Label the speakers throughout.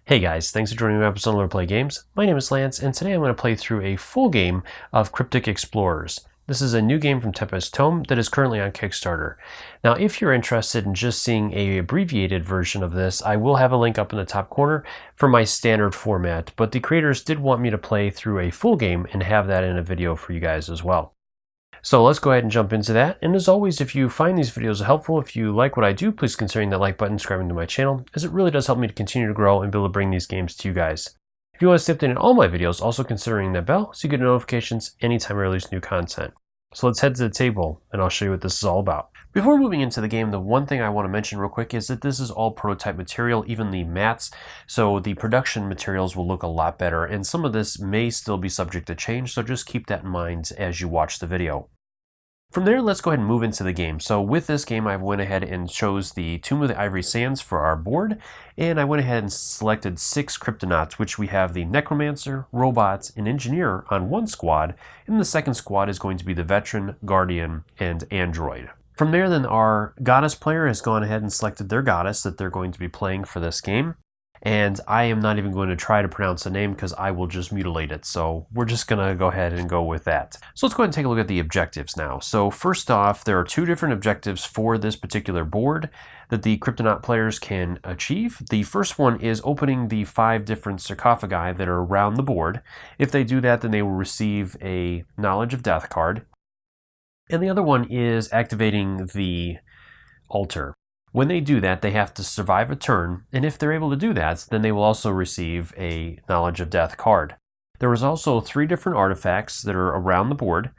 Speaker 1: Hey guys, thanks for joining me on episode of Learn to Play Games. My name is Lance, and today I'm going to play through a full game of Cryptic Explorers. This is a new game from Tempest Tome that is currently on Kickstarter. Now, if you're interested in just seeing an abbreviated version of this, I will have a link up in the top corner for my standard format, but the creators did want me to play through a full game and have that in a video for you guys as well. So let's go ahead and jump into that. And as always, if you find these videos helpful, if you like what I do, please consider hitting that like button, subscribing to my channel, as it really does help me to continue to grow and be able to bring these games to you guys. If you want to stay updated on all my videos, also considering that bell so you get notifications anytime I release new content. So let's head to the table and I'll show you what this is all about. Before moving into the game, the one thing I want to mention real quick is that this is all prototype material, even the mats, so the production materials will look a lot better, and some of this may still be subject to change, so just keep that in mind as you watch the video. From there, let's go ahead and move into the game. So with this game, I went ahead and chose the Tomb of the Ivory Sands for our board, and I went ahead and selected 6 Kryptonauts, which we have the Necromancer, Robots, and Engineer on one squad, and the second squad is going to be the Veteran, Guardian, and Android. From there, then our Goddess player has gone ahead and selected their Goddess that they're going to be playing for this game. And I am not even going to try to pronounce the name because I will just mutilate it. So we're just going to go ahead and go with that. So let's go ahead and take a look at the objectives now. So first off, there are 2 different objectives for this particular board that the Kryptonaut players can achieve. The first one is opening the 5 different sarcophagi that are around the board. If they do that, then they will receive a Knowledge of Death card. And the other one is activating the altar. When they do that, they have to survive a turn, and if they're able to do that, then they will also receive a Knowledge of Death card. There is also 3 different artifacts that are around the board,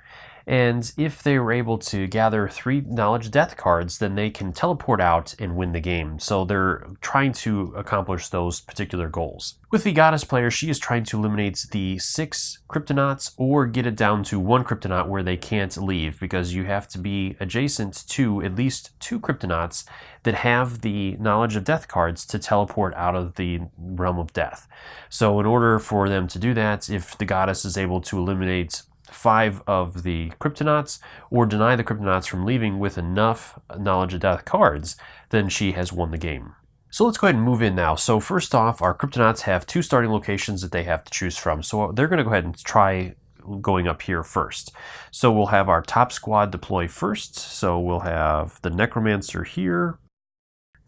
Speaker 1: and if they were able to gather 3 Knowledge of Death cards, then they can teleport out and win the game. So they're trying to accomplish those particular goals. With the Goddess player, she is trying to eliminate the 6 Kryptonauts or get it down to 1 Kryptonaut where they can't leave, because you have to be adjacent to at least 2 Kryptonauts that have the Knowledge of Death cards to teleport out of the realm of death. So in order for them to do that, if the Goddess is able to eliminate 5 of the Kryptonauts or deny the Kryptonauts from leaving with enough Knowledge of Death cards, then she has won the game. So let's go ahead and move in now. So first off, our Kryptonauts have 2 starting locations that they have to choose from. So they're going to go ahead and try going up here first. So we'll have our top squad deploy first. So we'll have the Necromancer here,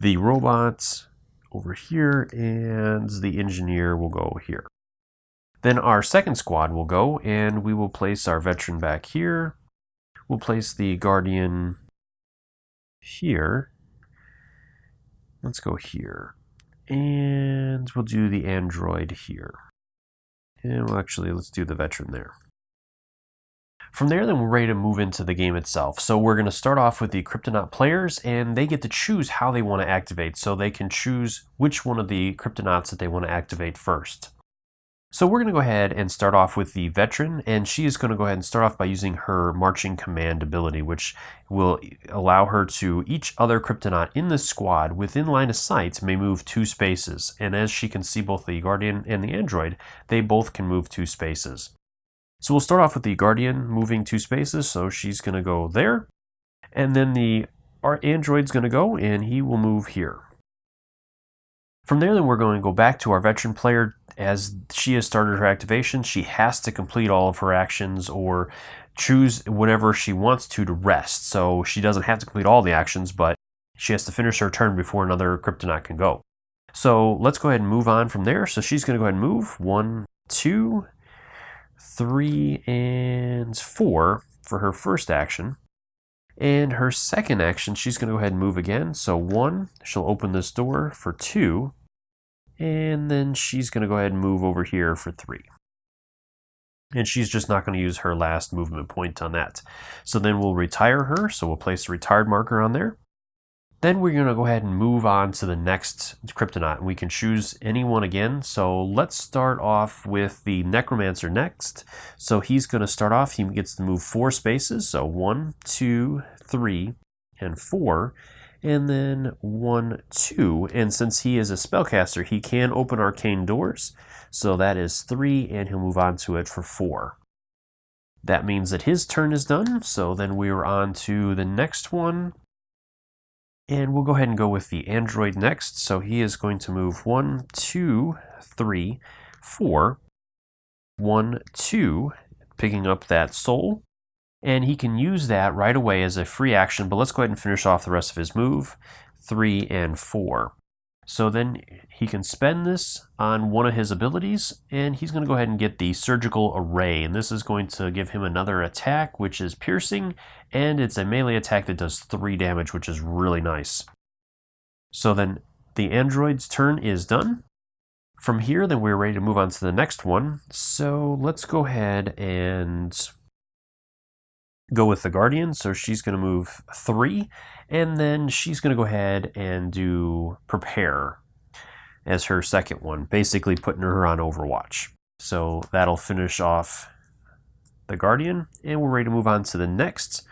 Speaker 1: the Robots over here, and the Engineer will go here. Then our second squad will go, and we will place our Veteran back here. We'll place the Guardian here. Let's go here. And we'll do the Android here. And let's do the Veteran there. From there, then we're ready to move into the game itself. So we're going to start off with the Kryptonaut players, and they get to choose how they want to activate. So they can choose which one of the Kryptonauts that they want to activate first. So we're going to go ahead and start off with the Veteran, and she is going to go ahead and start off by using her Marching Command ability, which will allow her to each other Kryptonaut in this squad within line of sight may move 2 spaces. And as she can see both the Guardian and the Android, they both can move 2 spaces. So we'll start off with the Guardian moving 2 spaces, so she's going to go there. And then our Android's going to go, and he will move here. From there, then we're going to go back to our Veteran player. As she has started her activation, she has to complete all of her actions or choose whatever she wants to rest. So she doesn't have to complete all the actions, but she has to finish her turn before another Kryptonaut can go. So let's go ahead and move on from there. So she's going to go ahead and move 1, 2, 3, and 4 for her first action. And her second action, she's going to go ahead and move again. So 1, she'll open this door for 2. And then she's going to go ahead and move over here for 3. And she's just not going to use her last movement point on that. So then we'll retire her. So we'll place a retired marker on there. Then we're going to go ahead and move on to the next Kryptonaut. We can choose anyone again. So let's start off with the Necromancer next. So he's going to start off. He gets to move 4 spaces. So 1, 2, 3, and 4. And then 1, 2, and since he is a spellcaster, he can open arcane doors. So that is 3, and he'll move on to it for 4. That means that his turn is done. So then we are on to the next one. And we'll go ahead and go with the android next. So he is going to move 1, 2, 3, 4, 1, 2, picking up that soul. And he can use that right away as a free action, but let's go ahead and finish off the rest of his move, 3 and 4. So then he can spend this on one of his abilities, and he's going to go ahead and get the Surgical Array, and this is going to give him another attack, which is piercing, and it's a melee attack that does 3 damage, which is really nice. So then the android's turn is done. From here, then we're ready to move on to the next one. So let's go ahead and go with the Guardian. So she's going to move 3, and then she's going to go ahead and do Prepare as her second one, basically putting her on Overwatch. So that'll finish off the Guardian, and we're ready to move on to the next.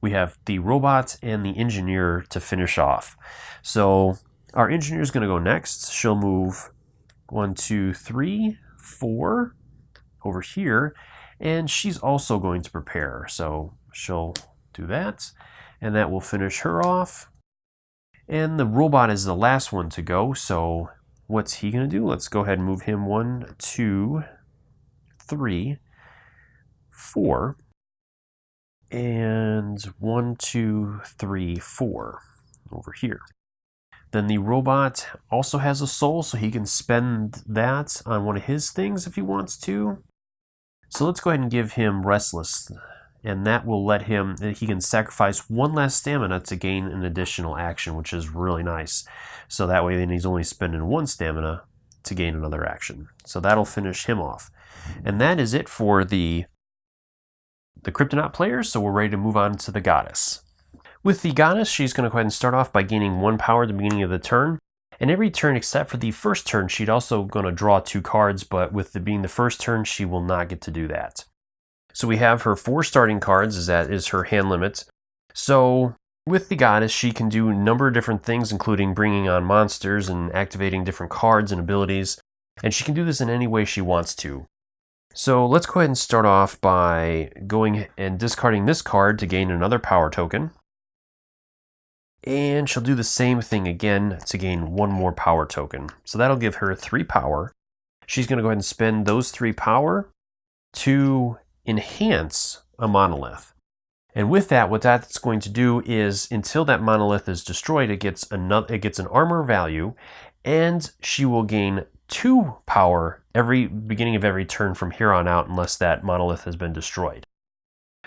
Speaker 1: We have the Robot and the Engineer to finish off. So our Engineer is going to go next. She'll move 1, 2, 3, 4 over here, and she's also going to prepare. So she'll do that, and that will finish her off. And the Robot is the last one to go, so what's he going to do? Let's go ahead and move him 1, 2, 3, 4, and 1, 2, 3, 4 over here. Then the Robot also has a soul, so he can spend that on one of his things if he wants to. So let's go ahead and give him Restless, and that will let him, he can sacrifice 1 less stamina to gain an additional action, which is really nice. So that way then he's only spending 1 stamina to gain another action. So that'll finish him off. And that is it for the Kryptonaut players, so we're ready to move on to the Goddess. With the Goddess, she's going to go ahead and start off by gaining 1 power at the beginning of the turn. And every turn except for the first turn, she's also going to draw 2 cards, but with it being the first turn, she will not get to do that. So we have her 4 starting cards, as that is her hand limit. So with the Goddess, she can do a number of different things, including bringing on monsters and activating different cards and abilities. And she can do this in any way she wants to. So let's go ahead and start off by going and discarding this card to gain another power token. And she'll do the same thing again to gain 1 more power token. So that'll give her 3 power. She's going to go ahead and spend those 3 power to enhance a monolith. And with that, what that's going to do is until that monolith is destroyed, it gets an armor value, and she will gain 2 power every beginning of every turn from here on out unless that monolith has been destroyed.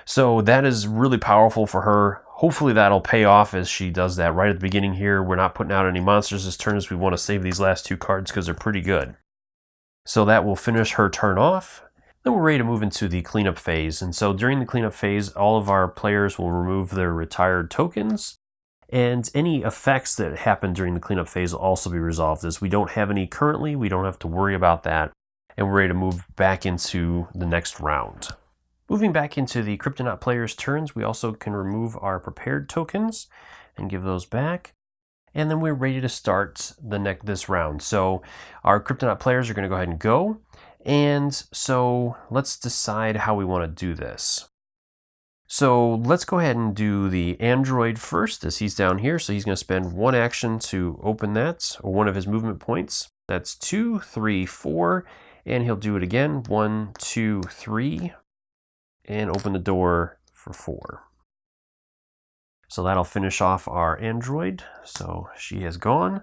Speaker 1: So that is really powerful for her. Hopefully that'll pay off as she does that right at the beginning here. We're not putting out any monsters this turn as we want to save these last 2 cards because they're pretty good. So that will finish her turn off. Then we're ready to move into the cleanup phase. And so during the cleanup phase, all of our players will remove their retired tokens, and any effects that happen during the cleanup phase will also be resolved. As we don't have any currently, we don't have to worry about that. And we're ready to move back into the next round. Moving back into the Kryptonaut players' turns, we also can remove our prepared tokens and give those back. And then we're ready to start this round. So our Kryptonaut players are going to go ahead and go. And so let's decide how we want to do this. So let's go ahead and do the android first, as he's down here. So he's going to spend 1 action to open that, or 1 of his movement points. That's 2, 3, 4, and he'll do it again. 1, 2, 3, and open the door for 4. So that'll finish off our android. So she has gone.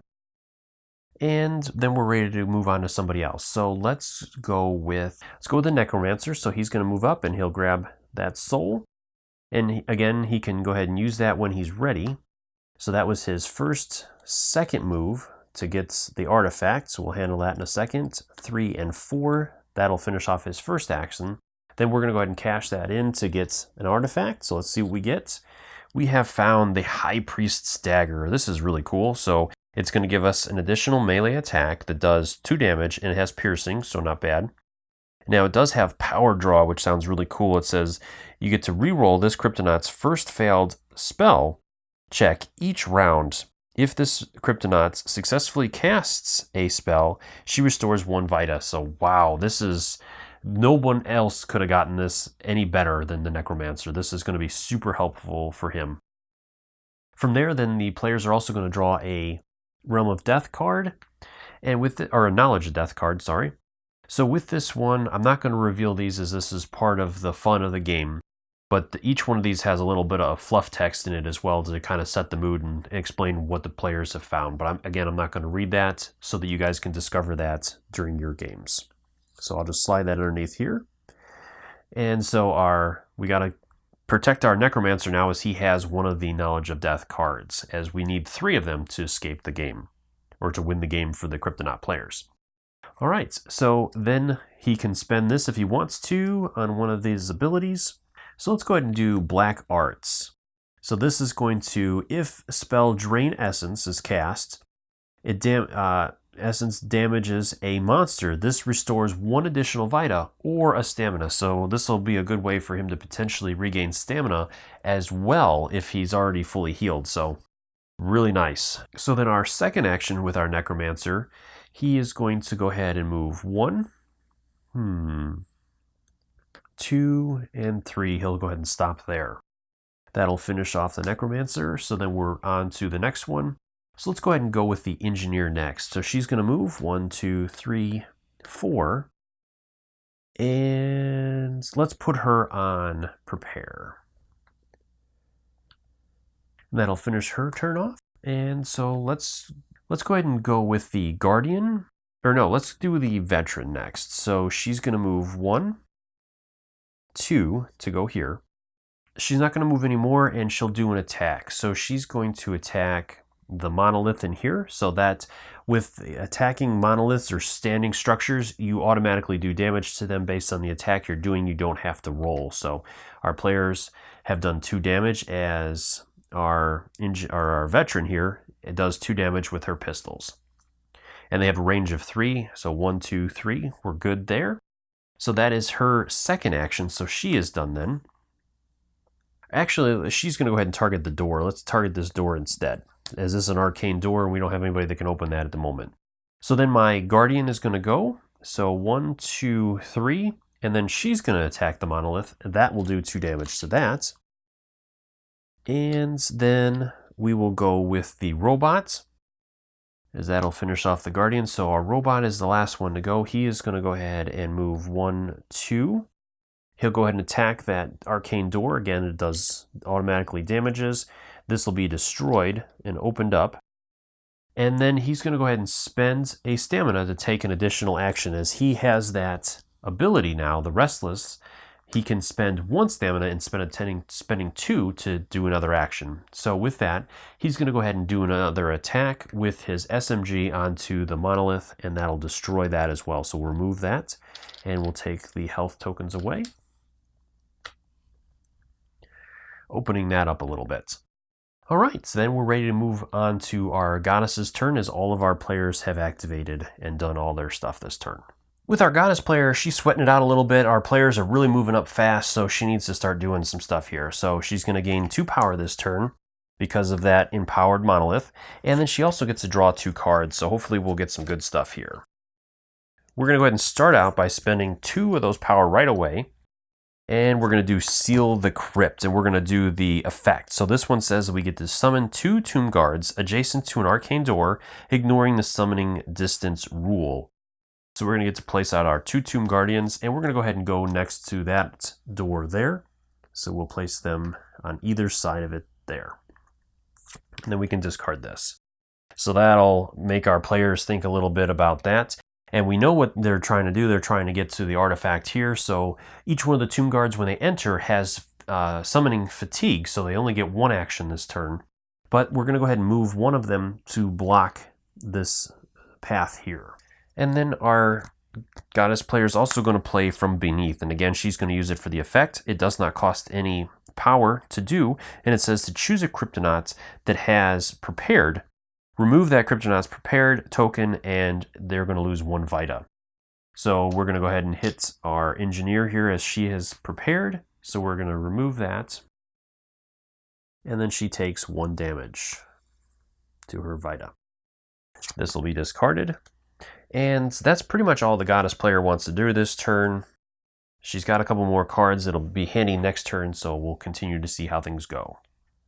Speaker 1: And then we're ready to move on to somebody else. So let's go with the Necromancer. So he's going to move up and he'll grab that soul. And again, he can go ahead and use that when he's ready. So that was his second move to get the artifact. So we'll handle that in a second. 3 and 4. That'll finish off his first action. Then we're going to go ahead and cash that in to get an artifact. So let's see what we get. We have found the High Priest's Dagger. This is really cool. So it's going to give us an additional melee attack that does 2 damage, and it has piercing, so not bad. Now, it does have power draw, which sounds really cool. It says you get to reroll this Kryptonaut's first failed spell check each round. If this Kryptonaut successfully casts a spell, she restores 1 Vita. So, wow, no one else could have gotten this any better than the Necromancer. This is going to be super helpful for him. From there, then the players are also going to draw a Realm of Death card, and or a Knowledge of Death card, sorry. So with this one, I'm not going to reveal these as this is part of the fun of the game, but each one of these has a little bit of fluff text in it as well to kind of set the mood and explain what the players have found. But I'm not going to read that so that you guys can discover that during your games. So I'll just slide that underneath here. And so we got to protect our Necromancer now as he has one of the Knowledge of Death cards, as we need 3 of them to escape the game, or to win the game for the Kryptonaut players. All right, so then he can spend this if he wants to on one of these abilities. So let's go ahead and do Black Arts. So this is going to, if spell Drain Essence is cast, Essence damages a monster. This restores 1 additional Vita or a stamina. So this will be a good way for him to potentially regain stamina as well if he's already fully healed. So really nice. So then our second action with our Necromancer, he is going to go ahead and move 1, 2, and 3. He'll go ahead and stop there. That'll finish off the Necromancer. So then we're on to the next one. So let's go ahead and go with the Engineer next. So she's going to move 1, 2, 3, 4. And let's put her on Prepare. That'll finish her turn off. And so let's go ahead and go with the Guardian. Or no, let's do the Veteran next. So she's going to move 1, 2 to go here. She's not going to move anymore, and she'll do an attack. So she's going to attack the monolith in here, so that with attacking monoliths or standing structures, you automatically do damage to them based on the attack you're doing. You don't have to roll. So our players have done 2 damage as our veteran here. It does 2 damage with her pistols. And they have a range of 3, so 1, 2, 3. We're good there. So that is her second action, so she is done then. Actually, she's going to go ahead and target the door. Let's target this door instead, as this is an arcane door and we don't have anybody that can open that at the moment. So then my Guardian is going to go. So 1, 2, 3, and then she's going to attack the monolith. That will do 2 damage to that. And then we will go with the robot, as that'll finish off the Guardian. So our robot is the last one to go. He is going to go ahead and move 1, 2. He'll go ahead and attack that arcane door. Again, it does automatically damages. This will be destroyed and opened up. And then he's going to go ahead and spend a stamina to take an additional action. As he has that ability now, the Restless, he can spend 1 stamina instead of spending 2 to do another action. So with that, he's going to go ahead and do another attack with his SMG onto the monolith, and that'll destroy that as well. So we'll remove that, and we'll take the health tokens away, opening that up a little bit. All right, so then we're ready to move on to our Goddess's turn, as all of our players have activated and done all their stuff this turn. With our Goddess player, she's sweating it out a little bit. Our players are really moving up fast, so she needs to start doing some stuff here. So she's going to gain 2 power this turn because of that empowered monolith. And then she also gets to draw 2 cards, so hopefully we'll get some good stuff here. We're going to go ahead and start out by spending 2 of those power right away. And we're going to do Seal the Crypt, and we're going to do the effect. So this one says that we get to summon 2 Tomb Guards adjacent to an arcane door, ignoring the summoning distance rule. So we're going to get to place out our 2 Tomb Guardians, and we're going to go ahead and go next to that door there. So we'll place them on either side of it there. And then we can discard this. So that'll make our players think a little bit about that. And we know what they're trying to do. They're trying to get to the artifact here. So each one of the Tomb Guards, when they enter, has summoning fatigue. So they only get 1 action this turn. But we're going to go ahead and move one of them to block this path here. And then our Goddess player is also going to play from beneath. And again, she's going to use it for the effect. It does not cost any power to do. And it says to choose a Kryptonaut that has prepared. Remove that Kryptonaut's prepared token, and they're going to lose 1 Vita. So we're going to go ahead and hit our Engineer here as she has prepared. So we're going to remove that. And then she takes 1 damage to her Vita. This will be discarded. And that's pretty much all the Goddess player wants to do this turn. She's got a couple more cards that'll be handy next turn, so we'll continue to see how things go.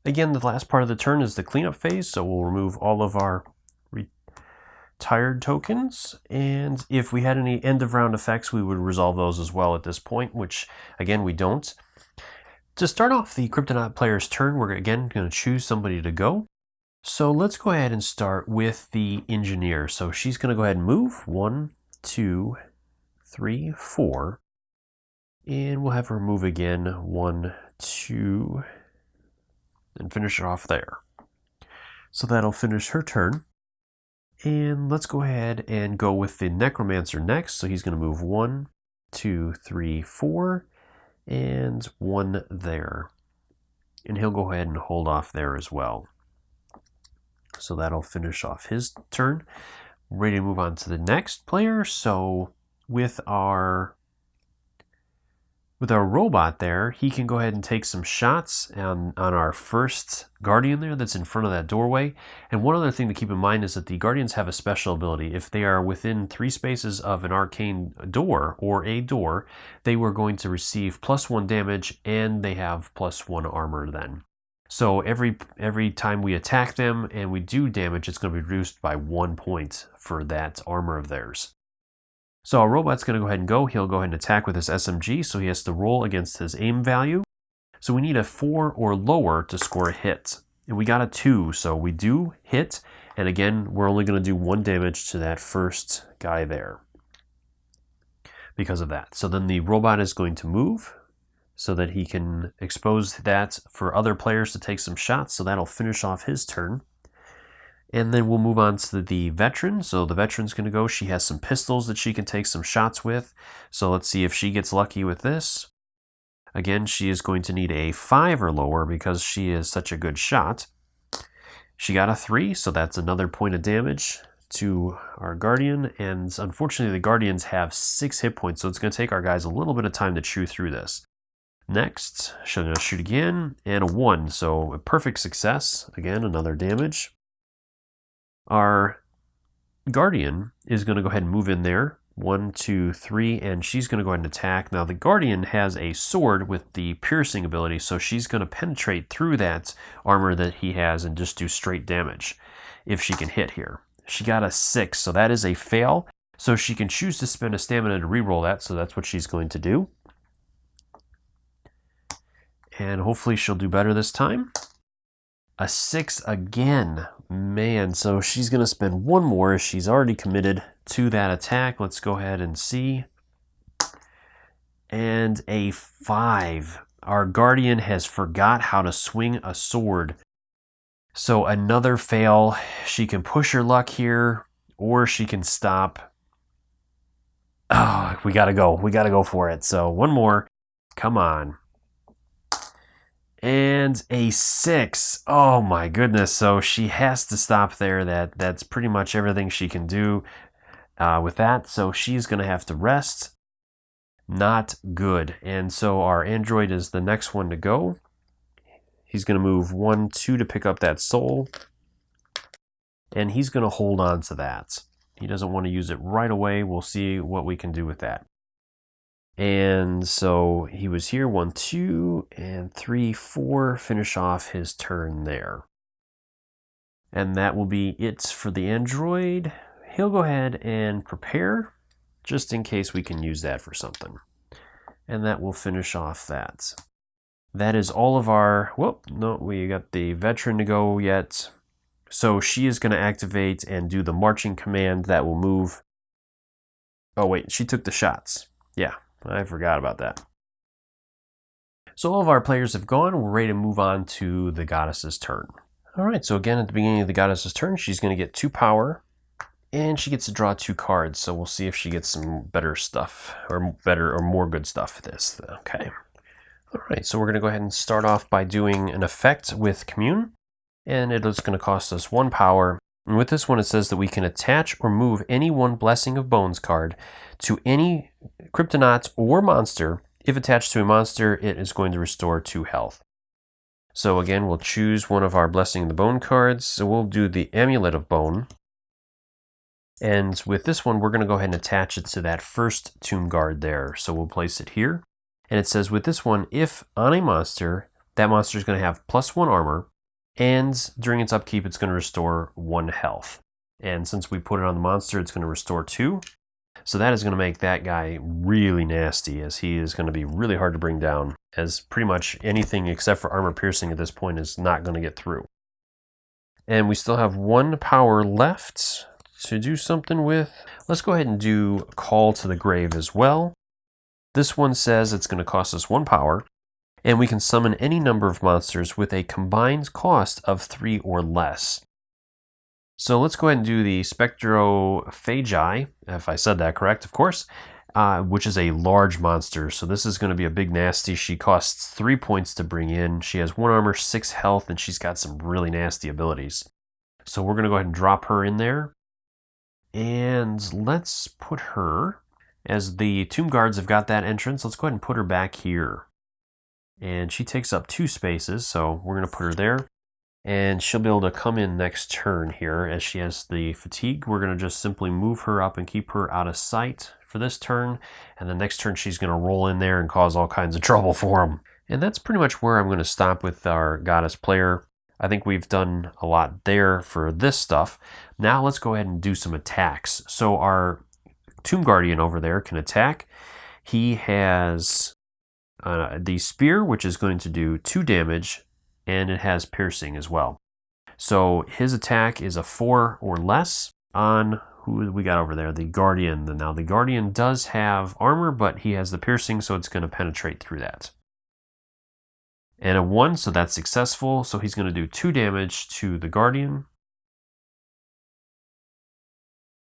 Speaker 1: Again, the last part of the turn is the cleanup phase, so we'll remove all of our retired tokens, and if we had any end of round effects, we would resolve those as well at this point, which again we don't. To start off the Kryptonaut player's turn, we're again going to choose somebody to go. So let's go ahead and start with the engineer. So she's going to go ahead and move 1, 2, 3, 4, and we'll have her move again 1, 2, and finish it off there. So that'll finish her turn. And let's go ahead and go with the Necromancer next. So he's going to move 1, 2, 3, 4, and 1 there. And he'll go ahead and hold off there as well. So that'll finish off his turn. Ready to move on to the next player. So with our robot there, he can go ahead and take some shots on our first Guardian there that's in front of that doorway. And one other thing to keep in mind is that the Guardians have a special ability. If they are within 3 spaces of an arcane door or a door, they were going to receive +1 damage, and they have +1 armor then. So every time we attack them and we do damage, it's going to be reduced by 1 point for that armor of theirs. So our robot's going to go ahead and go. He'll go ahead and attack with his SMG, so he has to roll against his aim value. So we need a 4 or lower to score a hit. And we got a 2, so we do hit. And again, we're only going to do 1 damage to that first guy there because of that. So then the robot is going to move so that he can expose that for other players to take some shots. So that'll finish off his turn. And then we'll move on to the veteran. So the veteran's going to go. She has some pistols that she can take some shots with. So let's see if she gets lucky with this. Again, she is going to need a 5 or lower because she is such a good shot. She got a 3, so that's another point of damage to our Guardian. And unfortunately, the Guardians have 6 hit points, so it's going to take our guys a little bit of time to chew through this. Next, she's going to shoot again, and a 1, so a perfect success. Again, another damage. Our Guardian is going to go ahead and move in there. 1, 2, 3, and she's going to go ahead and attack. Now the Guardian has a sword with the piercing ability, so she's going to penetrate through that armor that he has and just do straight damage if she can hit here. She got a 6, so that is a fail. So she can choose to spend a stamina to reroll that, so that's what she's going to do. And hopefully she'll do better this time. A 6 again. Man, so she's going to spend 1 more as she's already committed to that attack. Let's go ahead and see. And a 5. Our Guardian has forgot how to swing a sword. So another fail. She can push her luck here, or she can stop. Oh, we got to go. We got to go for it. So 1 more. Come on. And a 6. Oh my goodness. So she has to stop there. That's pretty much everything she can do with that. So she's going to have to rest. Not good. And so our android is the next one to go. He's going to move 1, 2 to pick up that soul. And he's going to hold on to that. He doesn't want to use it right away. We'll see what we can do with that. And so he was here, 1, 2, and 3, 4, finish off his turn there. And that will be it for the android. He'll go ahead and prepare, just in case we can use that for something. And that will finish off that. That is all of our, whoop, no, we got the veteran to go yet. So she is going to activate and do the marching command that will move. Oh wait, she took the shots. Yeah. I forgot about that. So all of our players have gone. We're ready to move on to the goddess's turn. All right, so again, at the beginning of the goddess's turn, she's going to get 2 power, and she gets to draw 2 cards. So we'll see if she gets some better stuff, or better or more good stuff for this. Okay. All right, so we're going to go ahead and start off by doing an effect with Commune, and it is going to cost us 1 power. And with this one, it says that we can attach or move any 1 Blessing of Bones card to any Kryptonauts or monster. If attached to a monster, it is going to restore 2 health. So again, we'll choose one of our Blessing of the Bone cards. So we'll do the Amulet of Bone. And with this one, we're going to go ahead and attach it to that first Tomb Guard there. So we'll place it here. And it says with this one, if on a monster, that monster is going to have +1 armor, And during its upkeep, it's going to restore 1 health. And since we put it on the monster, it's going to restore 2. So that is going to make that guy really nasty, as he is going to be really hard to bring down, as pretty much anything except for armor piercing at this point is not going to get through. And we still have 1 power left to do something with. Let's go ahead and do Call to the Grave as well. This one says it's going to cost us 1 power, and we can summon any number of monsters with a combined cost of 3 or less. So let's go ahead and do the Spectrophagi, if I said that correct, of course, which is a large monster. So this is going to be a big nasty. She costs 3 points to bring in. She has 1 armor, 6 health, and she's got some really nasty abilities. So we're going to go ahead and drop her in there. And let's put her, as the Tomb Guards have got that entrance, let's go ahead and put her back here. And she takes up 2 spaces, so we're going to put her there. And she'll be able to come in next turn here, as she has the fatigue. We're going to just simply move her up and keep her out of sight for this turn. And the next turn she's going to roll in there and cause all kinds of trouble for them. And that's pretty much where I'm going to stop with our Goddess player. I think we've done a lot there for this stuff. Now let's go ahead and do some attacks. So our Tomb Guardian over there can attack. He has the spear, which is going to do 2 damage, and it has piercing as well. So his attack is a 4 or less on, who we got over there? The Guardian. Now the Guardian does have armor, but he has the piercing, so it's going to penetrate through that. And a 1, so that's successful. So he's going to do 2 damage to the Guardian.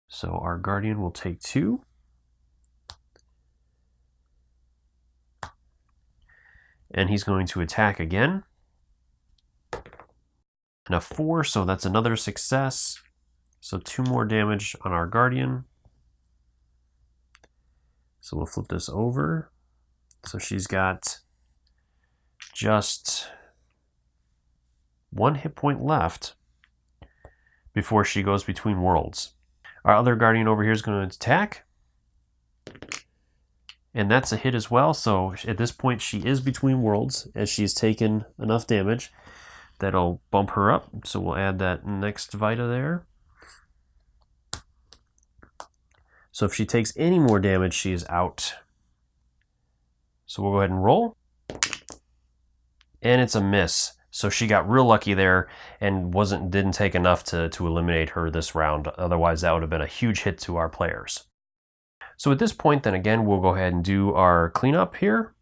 Speaker 1: So our Guardian will take 2. And he's going to attack again. And a 4, so that's another success. So 2 more damage on our Guardian. So we'll flip this over. So she's got just 1 hit point left before she goes between worlds. Our other Guardian over here is going to attack. And that's a hit as well. So at this point she is between worlds, as she's taken enough damage. That'll bump her up. So we'll add that next Vita there. So if she takes any more damage, she is out. So we'll go ahead and roll. And it's a miss. So she got real lucky there and didn't take enough to eliminate her this round. Otherwise, that would have been a huge hit to our players. So at this point, then again, we'll go ahead and do our cleanup here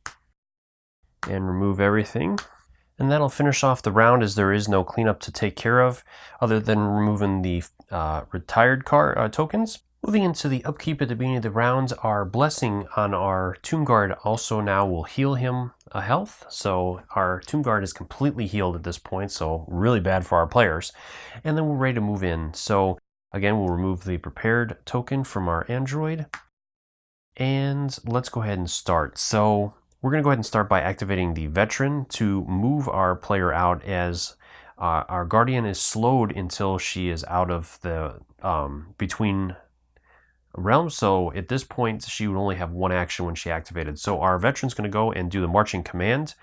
Speaker 1: and remove everything. And that'll finish off the round, as there is no cleanup to take care of other than removing the retired tokens. Moving into the upkeep at the beginning of the round, our blessing on our Tomb Guard also now will heal him a health. So our Tomb Guard is completely healed at this point, so really bad for our players. And then we're ready to move in. So again, we'll remove the prepared token from our android. And let's go ahead and start. So we're going to go ahead and start by activating the veteran to move our player out, as our Guardian is slowed until she is out of the between realms. So at this point, she would only have 1 action when she activated. So our veteran's going to go and do the marching command,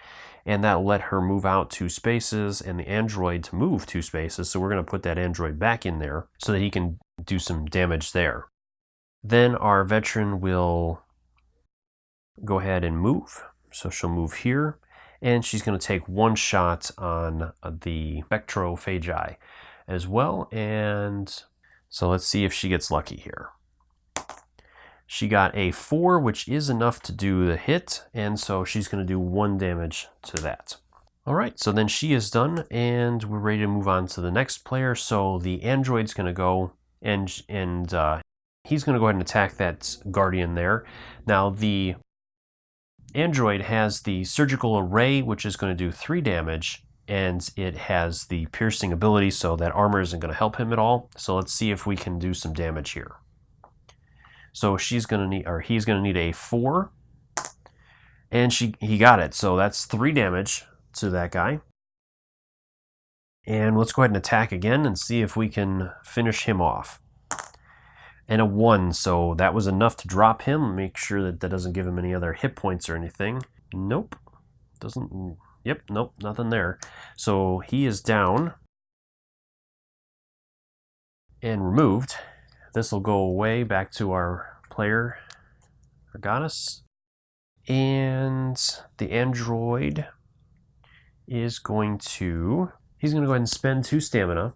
Speaker 1: and that'll let her move out 2 spaces and the android to move 2 spaces. So we're going to put that android back in there so that he can do some damage there. Then our veteran will go ahead and move. So she'll move here, and she's going to take 1 shot on the Spectrophagi as well. And so let's see if she gets lucky here. She got a 4, which is enough to do the hit, and so she's going to do 1 damage to that. All right, so then she is done, and we're ready to move on to the next player. So the android's going to go, and he's going to go ahead and attack that Guardian there. Now the android has the surgical array, which is going to do 3 damage, and it has the piercing ability, so that armor isn't going to help him at all. So let's see if we can do some damage here. So he's going to need a 4, and he got it. So that's 3 damage to that guy. And let's go ahead and attack again and see if we can finish him off. And a 1, so that was enough to drop him. Make sure that doesn't give him any other hit points or anything. Nope. Doesn't. Yep, nope, nothing there. So he is down. and removed. This will go away back to our player, our goddess. And the android is going to, he's going to go ahead and spend 2 stamina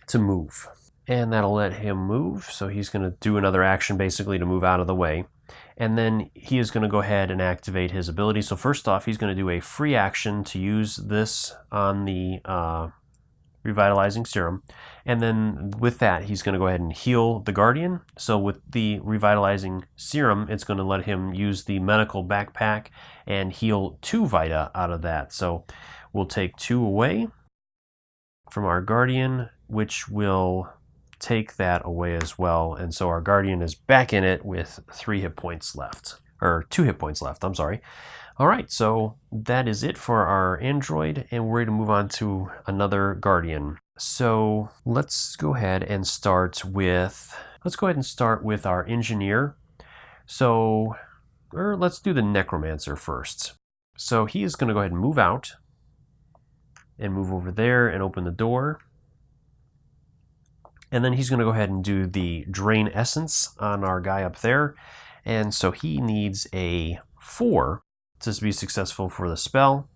Speaker 1: to move. And that'll let him move. So he's going to do another action basically to move out of the way. And then he is going to go ahead and activate his ability. So first off, he's going to do a free action to use this on the revitalizing serum. And then with that, he's going to go ahead and heal the Guardian. So with the revitalizing serum, it's going to let him use the medical backpack and heal 2 Vita out of that. So we'll take 2 away from our Guardian, which will take that away as well. And so our Guardian is back in it with 3 hit points left. Or 2 hit points left, I'm sorry. All right, so that is it for our android, and we're ready to move on to another Guardian. So let's go ahead and start with our engineer. So, or let's do the Necromancer first. So he is going to go ahead and move out and move over there and open the door. And then he's going to go ahead and do the Drain Essence on our guy up there. And so he needs a 4 to be successful for the spell.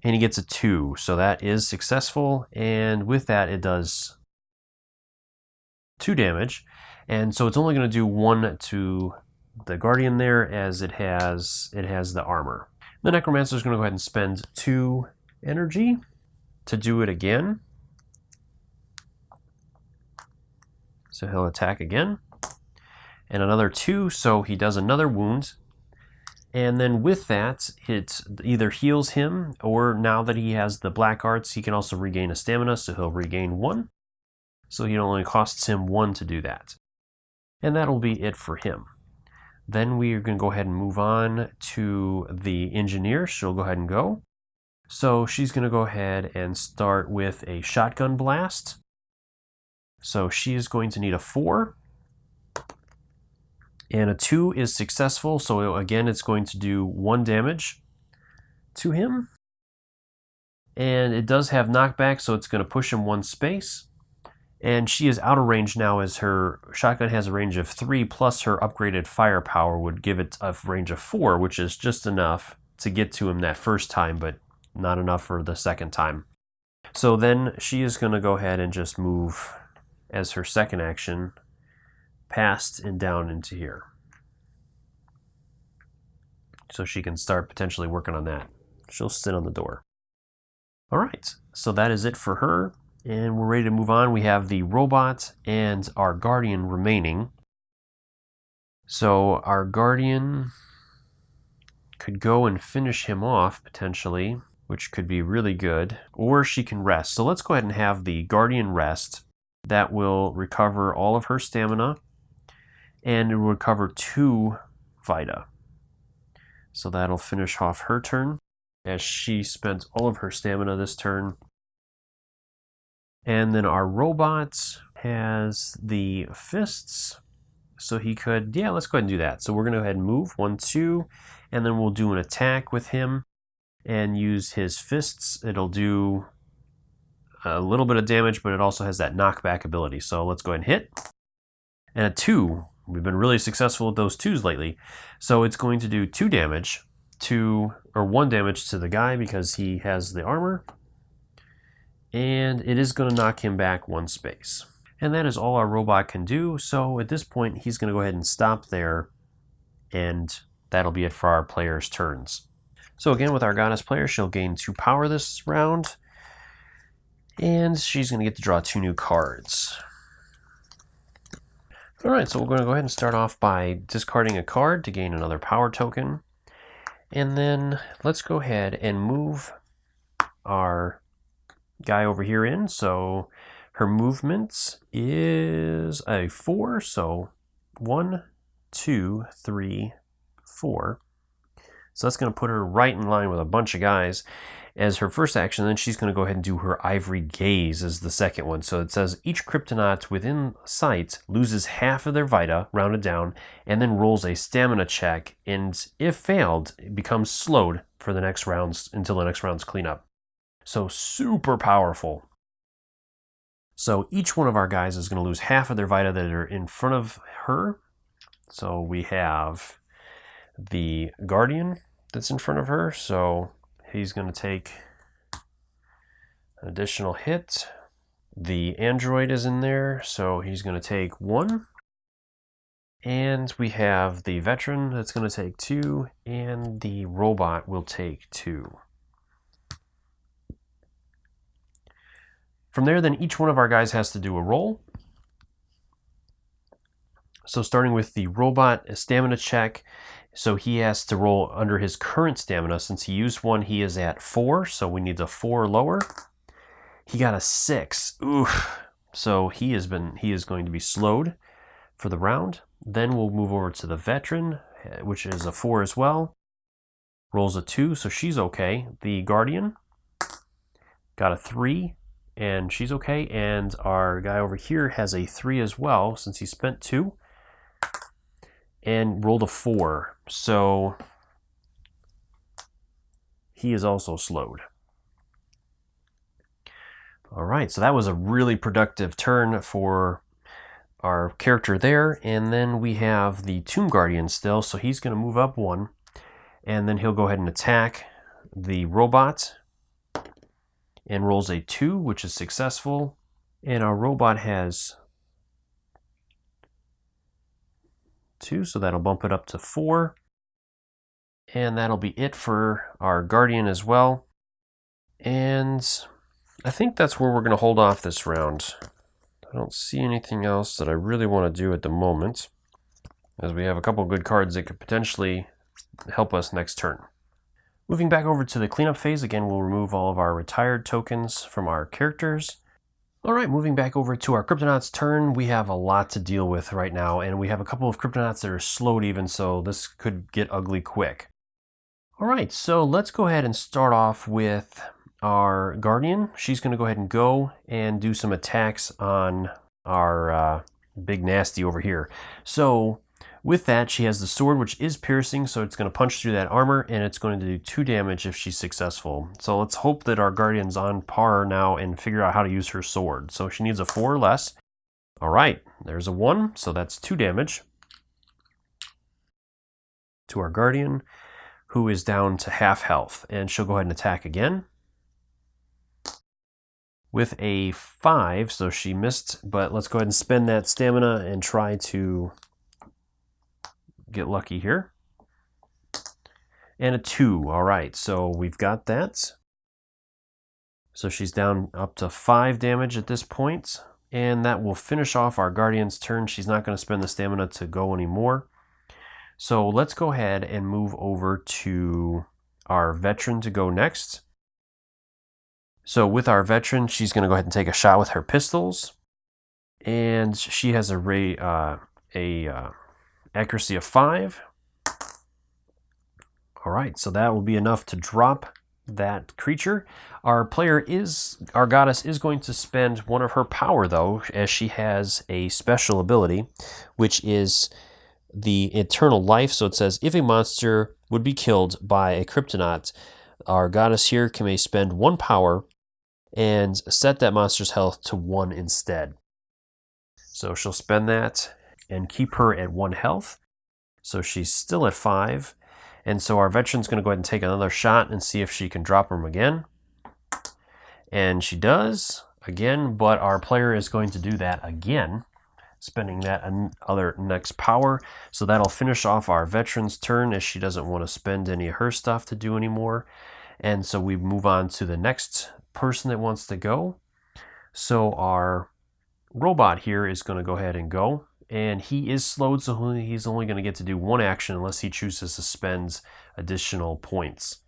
Speaker 1: And he gets a 2, so that is successful. And with that, it does 2 damage. And so it's only going to do 1 to the Guardian there, as it has the armor. The Necromancer is going to go ahead and spend 2 energy to do it again. So he'll attack again. And another 2, so he does another wound. And then with that, it either heals him, or now that he has the black arts, he can also regain a stamina, so he'll regain 1. So it only costs him 1 to do that. And that'll be it for him. Then we are going to go ahead and move on to the engineer. She'll go ahead and go. So she's going to go ahead and start with a shotgun blast. So she is going to need a 4. And a 2 is successful, so again, it's going to do 1 damage to him. And it does have knockback, so it's going to push him 1 space. And she is out of range now, as her shotgun has a range of 3, plus her upgraded firepower would give it a range of 4, which is just enough to get to him that first time, but not enough for the second time. So then she is going to go ahead and just move as her second action past and down into here. So she can start potentially working on that. She'll sit on the door. All right, so that is it for her. And we're ready to move on. We have the robot and our Guardian remaining. So our Guardian could go and finish him off potentially, which could be really good. Or she can rest. So let's go ahead and have the Guardian rest. That will recover all of her stamina. And it will recover 2 Vita. So that'll finish off her turn, as she spent all of her stamina this turn. And then our robot has the fists. So he could, yeah, let's go ahead and do that. So we're going to go ahead and move 1, 2, and then we'll do an attack with him and use his fists. It'll do a little bit of damage, but it also has that knockback ability. So let's go ahead and hit. And a 2. We've been really successful with those 2s lately. So it's going to do 2 damage to, or 1 damage to the guy because he has the armor. And it is going to knock him back 1 space. And that is all our robot can do. So at this point, he's going to go ahead and stop there. And that'll be it for our players' turns. So again, with our goddess player, she'll gain 2 power this round. And she's going to get to draw 2 new cards. All right, so we're going to go ahead and start off by discarding a card to gain another power token. And then let's go ahead and move our guy over here in. So her movement is a 4. So 1, 2, 3, 4. So that's going to put her right in line with a bunch of guys as her first action. Then she's going to go ahead and do her Ivory Gaze as the second one. So it says each Kryptonaut within sight loses half of their Vita, rounded down, and then rolls a stamina check. And if failed, it becomes slowed for the next rounds until the next round's cleanup. So super powerful. So each one of our guys is going to lose half of their vita that are in front of her. So we have the Guardian that's in front of her. So he's going to take an additional hit. The Android is in there, so he's going to take 1. And we have the Veteran that's going to take 2, and the Robot will take 2. From there, then each one of our guys has to do a roll. So starting with the Robot, a stamina check. So he has to roll under his current stamina. Since he used 1, he is at 4, so we need a 4 lower. He got a 6. Oof. So he is going to be slowed for the round. Then we'll move over to the Veteran, which is a 4 as well. Rolls a 2, so she's okay. The Guardian got a 3, and she's okay. And our guy over here has a 3 as well, since he spent 2. And rolled a 4, so he is also slowed. All right, so that was a really productive turn for our character there. And then we have the Tomb Guardian still, so he's going to move up 1. And then he'll go ahead and attack the Robot and rolls a 2, which is successful. And our Robot has 2, so that'll bump it up to 4. And that'll be it for our Guardian as well. And I think that's where we're going to hold off this round. I don't see anything else that I really want to do at the moment, as we have a couple good cards that could potentially help us next turn. Moving back over to the cleanup phase, again, we'll remove all of our retired tokens from our characters. All right, moving back over to our Kryptonauts turn, we have a lot to deal with right now, and we have a couple of Kryptonauts that are slowed even, so this could get ugly quick. All right, so let's go ahead and start off with our Guardian. She's going to go ahead and go and do some attacks on our big nasty over here. So with that, she has the sword, which is piercing, so it's going to punch through that armor, and it's going to do 2 damage if she's successful. So let's hope that our Guardian's on par now and figure out how to use her sword. So she needs a 4 or less. All right, there's a 1, so that's 2 damage to our Guardian, who is down to half health, and she'll go ahead and attack again with a 5, so she missed, but let's go ahead and spend that stamina and try to get lucky here. And a 2, all right, so we've got that. So she's down up to 5 damage at this point, and that will finish off our Guardian's turn. She's not going to spend the stamina to go anymore. So let's go ahead and move over to our Veteran to go next. So with our Veteran, she's going to go ahead and take a shot with her pistols, and she has a accuracy of 5. All right, so that will be enough to drop that creature. Our goddess is going to spend 1 of her power though, as she has a special ability, which is the Eternal Life. So it says if a monster would be killed by a Kryptonaut, our goddess here may spend 1 power and set that monster's health to 1 instead. So she'll spend that and keep her at 1 health. So she's still at 5. And so our Veteran's going to go ahead and take another shot and see if she can drop him again. And she does again, but our player is going to do that again, spending that other next power. So that'll finish off our Veteran's turn, as she doesn't want to spend any of her stuff to do anymore. And so we move on to the next person that wants to go. So our Robot here is going to go ahead and go, and he is slowed, so he's only going to get to do 1 action unless he chooses to spend additional points.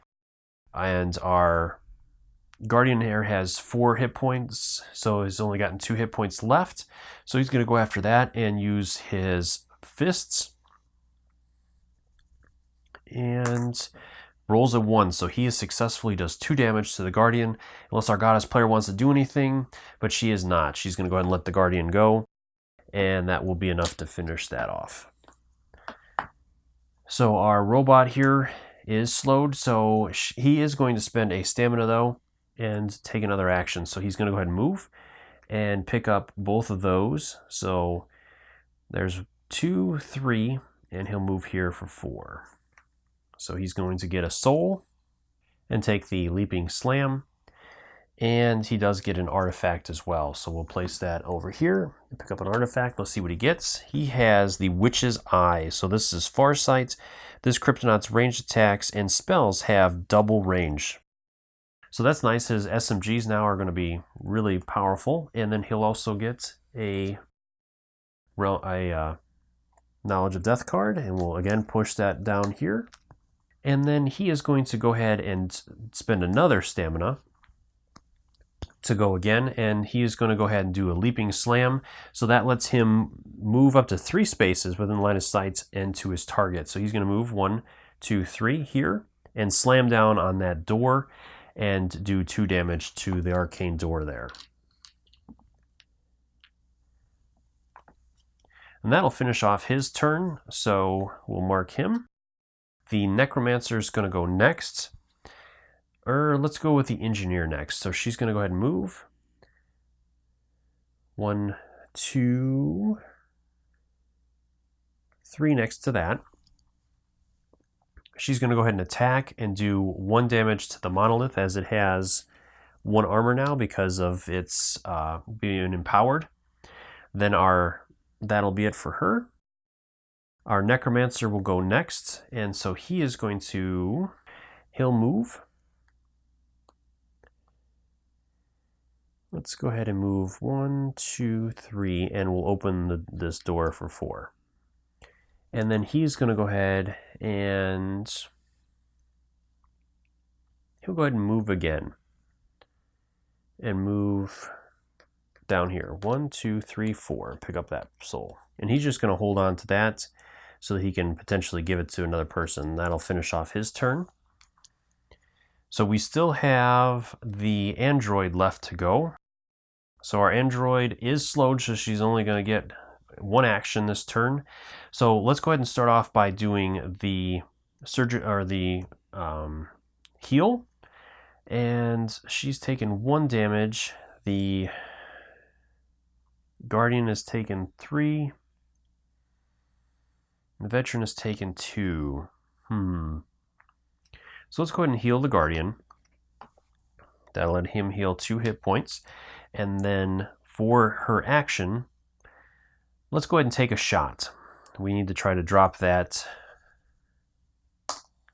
Speaker 1: And our Guardian here has 4 hit points, so he's only gotten 2 hit points left. So he's going to go after that and use his fists, and rolls a 1, so he is successfully does 2 damage to the Guardian, unless our goddess player wants to do anything, but she is not. She's going to go ahead and let the Guardian go, and that will be enough to finish that off. So our Robot here is slowed, so he is going to spend a stamina though and take another action. So he's going to go ahead and move and pick up both of those. So there's 2, 3, and he'll move here for 4. So he's going to get a soul and take the leaping slam. And he does get an artifact as well. So we'll place that over here and pick up an artifact. Let's see what he gets. He has the Witch's Eye. So this is Farsight. This Kryptonaut's ranged attacks and spells have double range. So that's nice. His SMGs now are going to be really powerful. And then he'll also get a Knowledge of Death card. And we'll again push that down here. And then he is going to go ahead and spend another stamina to go again, and he is going to go ahead and do a leaping slam. So that lets him move up to 3 spaces within line of sight and to his target. So he's going to move 1, 2, 3 here and slam down on that door and do 2 damage to the arcane door there. And that'll finish off his turn. So we'll mark him. The Necromancer is going to go next. Let's go with the Engineer next. So she's going to go ahead and move. 1, 2, 3 next to that. She's going to go ahead and attack and do 1 damage to the monolith, as it has 1 armor now because of its being empowered. Then that'll be it for her. Our Necromancer will go next, and so he'll move. Let's go ahead and move 1, 2, 3, and we'll open this door for 4. And then he's going to go ahead and he'll go ahead and move again. And move down here. 1, 2, 3, 4. And pick up that soul. And he's just going to hold on to that so that he can potentially give it to another person. That'll finish off his turn. So we still have the android left to go. So our android is slowed, so she's only going to get 1 action this turn. So let's go ahead and start off by doing the heal. And she's taken 1 damage. The Guardian has taken 3. The Veteran has taken 2. So let's go ahead and heal the Guardian. That'll let him heal 2 hit points. And then for her action, let's go ahead and take a shot. We need to try to drop that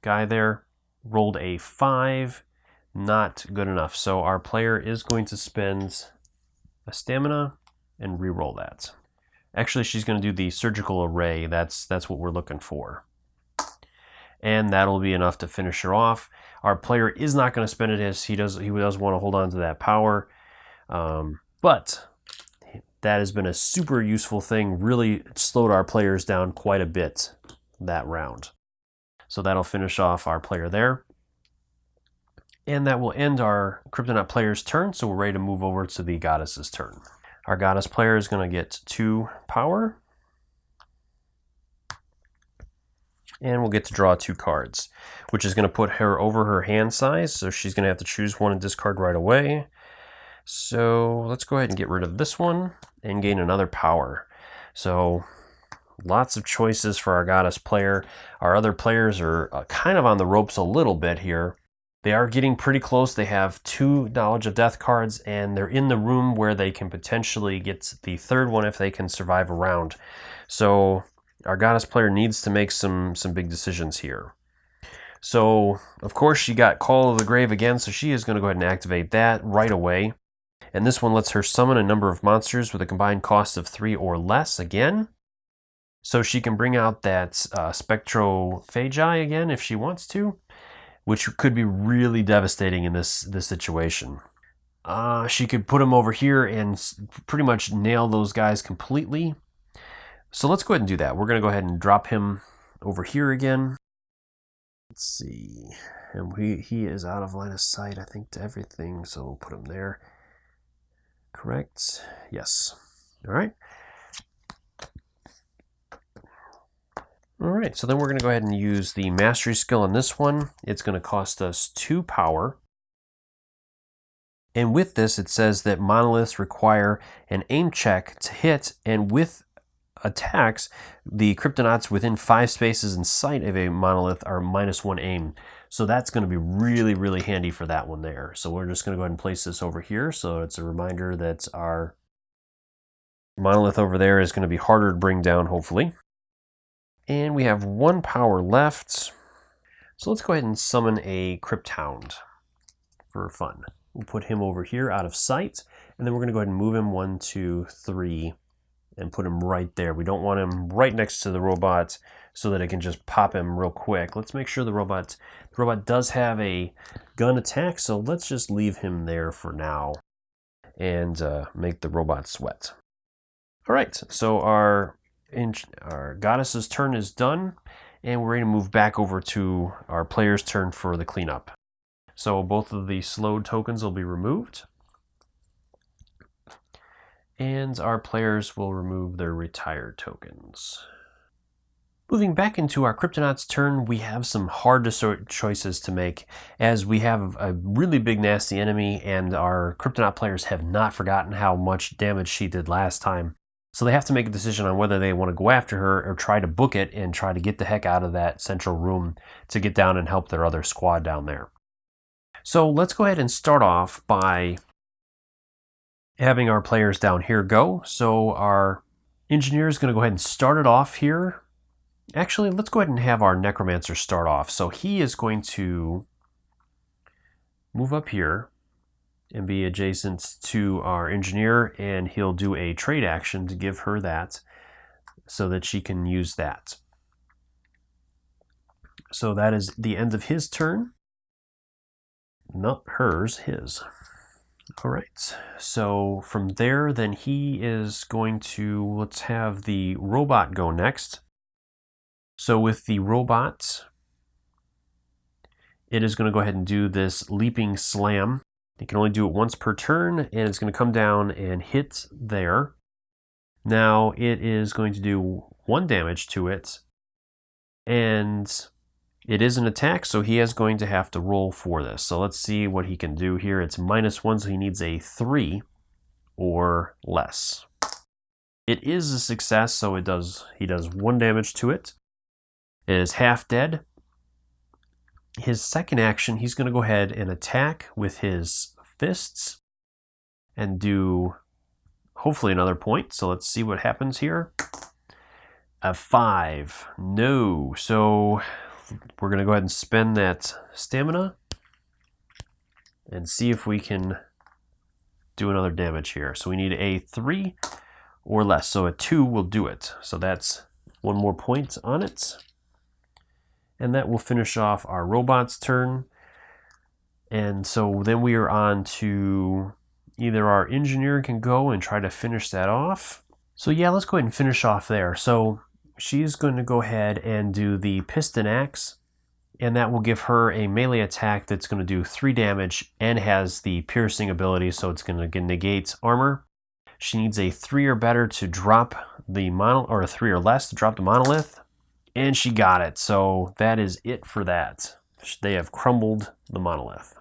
Speaker 1: guy there. Rolled a 5. Not good enough. So our player is going to spend a stamina and re-roll that. Actually, she's going to do the surgical array. That's what we're looking for. And that'll be enough to finish her off. Our player is not going to spend it as he does want to hold on to that power. But that has been a super useful thing. Really slowed our players down quite a bit that round. So that'll finish off our player there. And that will end our Kryptonaut player's turn. So we're ready to move over to the Goddess's turn. Our Goddess player is going to get 2 power. And we'll get to draw 2 cards, which is going to put her over her hand size. So she's going to have to choose one and discard right away. So let's go ahead and get rid of this one and gain another power. So lots of choices for our Goddess player. Our other players are kind of on the ropes a little bit here. They are getting pretty close. They have 2 Knowledge of Death cards, and they're in the room where they can potentially get the 3rd one if they can survive a round. So our Goddess player needs to make some big decisions here. So, of course, she got Call of the Grave again, so she is going to go ahead and activate that right away. And this one lets her summon a number of monsters with a combined cost of 3 or less again. So she can bring out that Spectrophagi again if she wants to, which could be really devastating in this situation. She could put him over here and pretty much nail those guys completely. So let's go ahead and do that. We're going to go ahead and drop him over here again. Let's see. And he is out of line of sight, I think, to everything. So we'll put him there. Correct? Yes. All right. All right, so then we're going to go ahead and use the Mastery skill on this one. It's going to cost us 2 power. And with this, it says that monoliths require an aim check to hit, and with attacks, the Kryptonauts within 5 spaces in sight of a monolith are -1 aim. So that's going to be really, really handy for that one there. So we're just going to go ahead and place this over here. So it's a reminder that our monolith over there is going to be harder to bring down, hopefully. And we have 1 power left. So let's go ahead and summon a Crypt Hound for fun. We'll put him over here out of sight. And then we're going to go ahead and move him 1, 2, 3. And put him right there. We don't want him right next to the robot so that it can just pop him real quick. Let's make sure the robot does have a gun attack, so let's just leave him there for now and make the robot sweat. All right, so our goddess's turn is done, and we're ready to move back over to our player's turn for the cleanup. So both of the slowed tokens will be removed. And our players will remove their retired tokens. Moving back into our Kryptonauts turn, we have some hard choices to make, as we have a really big nasty enemy, and our Kryptonaut players have not forgotten how much damage she did last time. So they have to make a decision on whether they want to go after her or try to book it and try to get the heck out of that central room to get down and help their other squad down there. So let's go ahead and start off by having our players down here go. So our engineer is going to go ahead and start it off here. Actually, let's go ahead and have our Necromancer start off. So he is going to move up here and be adjacent to our engineer, and he'll do a trade action to give her that so that she can use that. So that is the end of his turn. Not hers, his. All right, so from there, then he is going to, let's have the robot go next. So with the robot, it is going to go ahead and do this leaping slam. It can only do it once per turn, and it's going to come down and hit there. Now it is going to do 1 damage to it, and it is an attack, so he is going to have to roll for this. So let's see what he can do here. It's -1, so he needs a 3 or less. It is a success, so he does 1 damage to it. It is half dead. His second action, he's going to go ahead and attack with his fists and do hopefully another point. So let's see what happens here. A 5. No. So we're going to go ahead and spend that stamina and see if we can do another damage here. So we need a 3 or less. So a 2 will do it. So that's 1 more point on it. And that will finish off our robot's turn. And so then we are on to either our engineer can go and try to finish that off. So yeah, let's go ahead and finish off there. So she's going to go ahead and do the piston axe, and that will give her a melee attack that's going to do 3 damage and has the piercing ability, so it's going to negate armor. She needs a 3 or better to drop the or a 3 or less to drop the monolith, and she got it. So that is it for that. They have crumbled the monolith.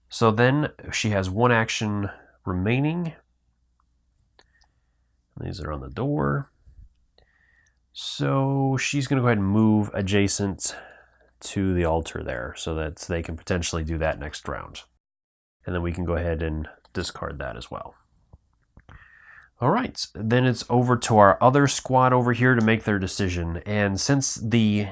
Speaker 1: So then she has 1 action remaining. These are on the door. So she's going to go ahead and move adjacent to the altar there so that they can potentially do that next round. And then we can go ahead and discard that as well. All right, then it's over to our other squad over here to make their decision. And since the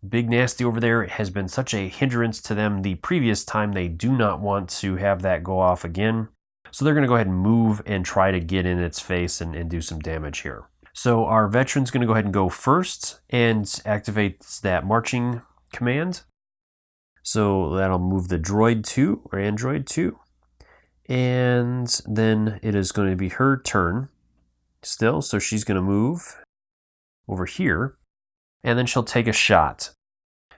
Speaker 1: Big Nasty over there has been such a hindrance to them the previous time, they do not want to have that go off again. So they're going to go ahead and move and try to get in its face and do some damage here. So our veteran's going to go ahead and go first and activate that marching command. So that'll move the droid 2 or android 2. And then it is going to be her turn still. So she's going to move over here, and then she'll take a shot.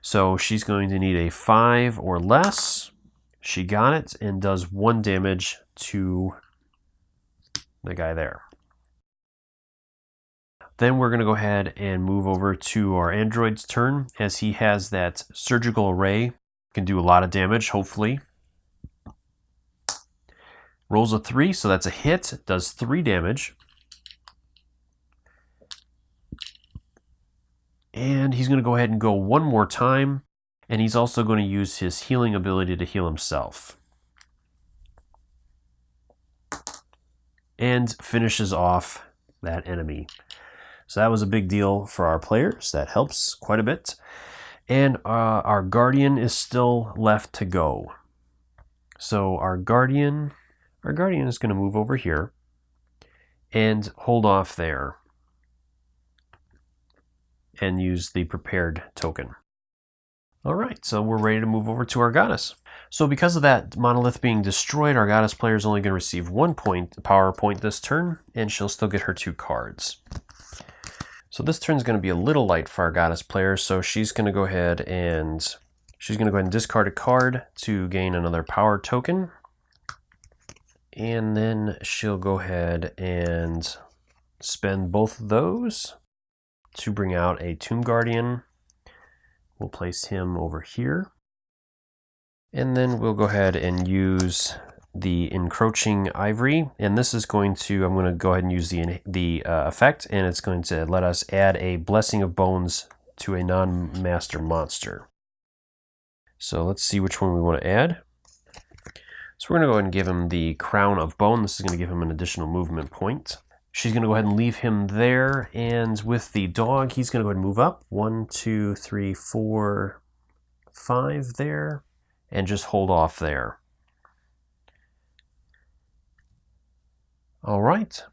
Speaker 1: So she's going to need a 5 or less. She got it and does 1 damage to the guy there. Then we're going to go ahead and move over to our android's turn, as he has that surgical array can do a lot of damage, hopefully. Rolls a 3, so that's a hit. Does 3 damage. And he's going to go ahead and go one more time. And he's also going to use his healing ability to heal himself. And finishes off that enemy. So that was a big deal for our players. That helps quite a bit. And our Guardian is still left to go. So our Guardian is going to move over here and hold off there and use the prepared token. All right, so we're ready to move over to our goddess. So because of that monolith being destroyed, our goddess player is only going to receive 1 power point this turn, and she'll still get her 2 cards. So this turn is going to be a little light for our goddess player, so she's going to go ahead and discard a card to gain another power token. And then she'll go ahead and spend both of those to bring out a Tomb Guardian. We'll place him over here. And then we'll go ahead and use the Encroaching Ivory. And this is I'm going to go ahead and use the effect, and it's going to let us add a Blessing of Bones to a non-master monster. So let's see which one we want to add. So we're going to go ahead and give him the Crown of Bone. This is going to give him an additional movement point. She's going to go ahead and leave him there, and with the dog, he's going to go ahead and move up. 1, 2, 3, 4, 5 there, and just hold off there. All right,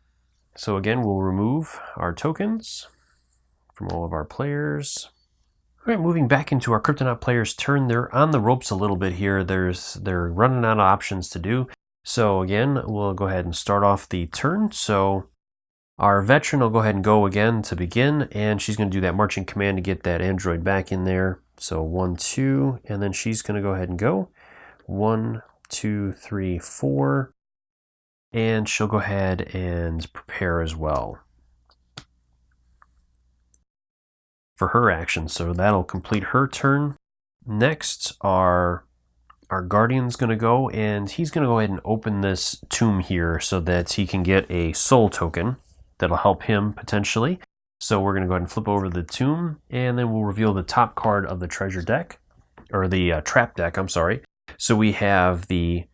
Speaker 1: so again, we'll remove our tokens from all of our players. All right, moving back into our Kryptonaut players' turn, they're on the ropes a little bit here. They're running out of options to do. So again, we'll go ahead and start off the turn. So our veteran will go ahead and go again to begin, and she's going to do that marching command to get that android back in there. So 1, 2, and then she's going to go ahead and go. 1, 2, 3, 4, and she'll go ahead and prepare as well for her action. So that'll complete her turn. Next, our Guardian's going to go, and he's going to go ahead and open this tomb here so that he can get a soul token. That'll help him potentially. So we're going to go ahead and flip over the tomb, and then we'll reveal the top card of the treasure deck, or the trap deck, I'm sorry. So we have the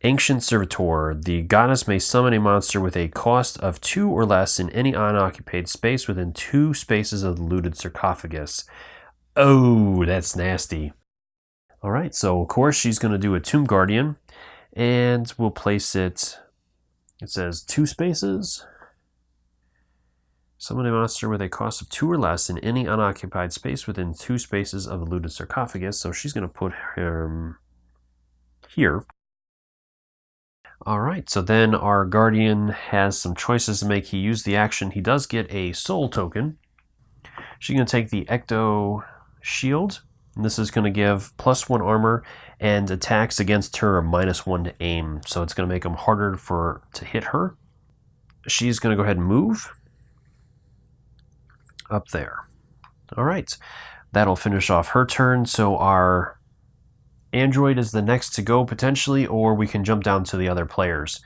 Speaker 1: Ancient Servitor. The goddess may summon a monster with a cost of 2 or less in any unoccupied space within 2 spaces of the looted sarcophagus. Oh, that's nasty. All right, so of course she's going to do a Tomb Guardian, and we'll place it, it says 2 spaces. Summon a monster with a cost of 2 or less in any unoccupied space within 2 spaces of the looted sarcophagus. So she's going to put him here. All right, so then our Guardian has some choices to make. He used the action. He does get a soul token. She's going to take the Ecto Shield. And this is going to give +1 armor and attacks against her a -1 to aim. So it's going to make them harder to hit her. She's going to go ahead and move up there. All right, that'll finish off her turn. So our android is the next to go potentially, or we can jump down to the other players.